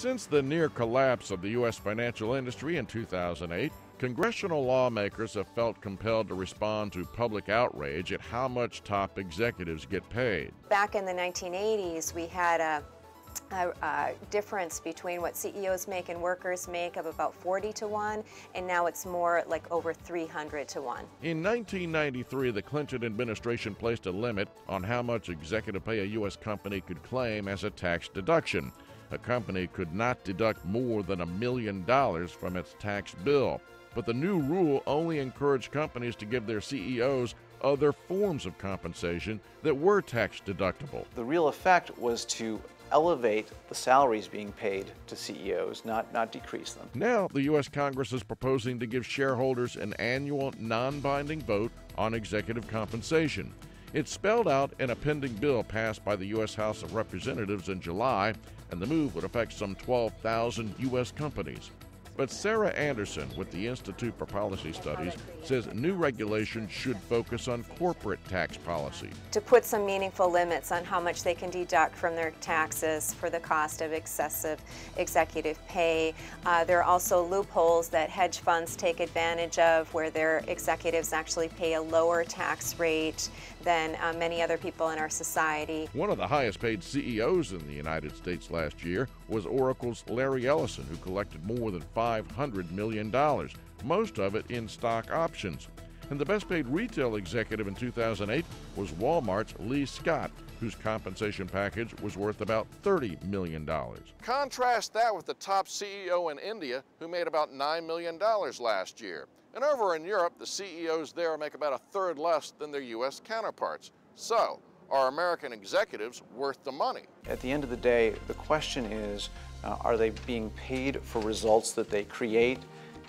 Since the near collapse of the U.S. financial industry in 2008, congressional lawmakers have felt compelled to respond to public outrage at how much top executives get paid. Back in the 1980s, we had a difference between what CEOs make and workers make of about 40 to 1, and now it's more like over 300 to 1. In 1993, the Clinton administration placed a limit on how much executive pay a U.S. company could claim as a tax deduction. A company could not deduct more than $1 million from its tax bill. But the new rule only encouraged companies to give their CEOs other forms of compensation that were tax deductible. The real effect was to elevate the salaries being paid to CEOs, not decrease them. Now, the U.S. Congress is proposing to give shareholders an annual non-binding vote on executive compensation. It's spelled out in a pending bill passed by the U.S. House of Representatives in July, and the move would affect some 12,000 U.S. companies. But Sarah Anderson with the Institute for Policy Studies says new regulations should focus on corporate tax policy. To put some meaningful limits on how much they can deduct from their taxes for the cost of excessive executive pay. There are also loopholes that hedge funds take advantage of where their executives actually pay a lower tax rate than many other people in our society. One of the highest paid CEOs in the United States last year was Oracle's Larry Ellison, who collected more than $500 million, most of it in stock options. And the best paid retail executive in 2008 was Walmart's Lee Scott, whose compensation package was worth about $30 million. Contrast that with the top CEO in India, who made about $9 million last year. And over in Europe, the CEOs there make about a third less than their U.S. counterparts. So, are American executives worth the money? At the end of the day, the question is, are they being paid for results that they create?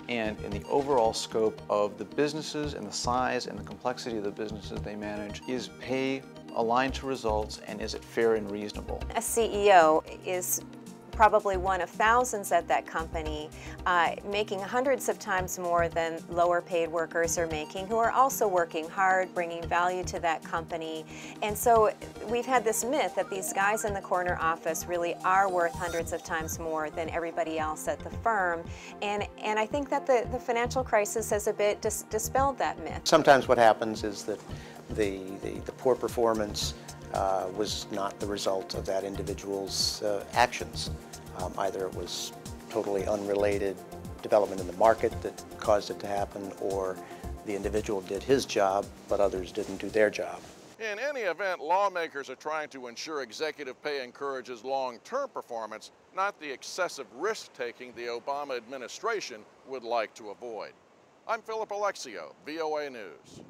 And in the overall scope of the businesses and the size and the complexity of the businesses they manage, is pay aligned to results, and is it fair and reasonable? A CEO is probably one of thousands at that company, making hundreds of times more than lower paid workers are making, who are also working hard, bringing value to that company. And so we've had this myth that these guys in the corner office really are worth hundreds of times more than everybody else at the firm. And I think that the financial crisis has a bit dispelled that myth. Sometimes what happens is that the poor performance was not the result of that individual's actions. Either it was totally unrelated development in the market that caused it to happen, or the individual did his job, but others didn't do their job. In any event, lawmakers are trying to ensure executive pay encourages long-term performance, not the excessive risk-taking the Obama administration would like to avoid. I'm Alexiou, VOA News.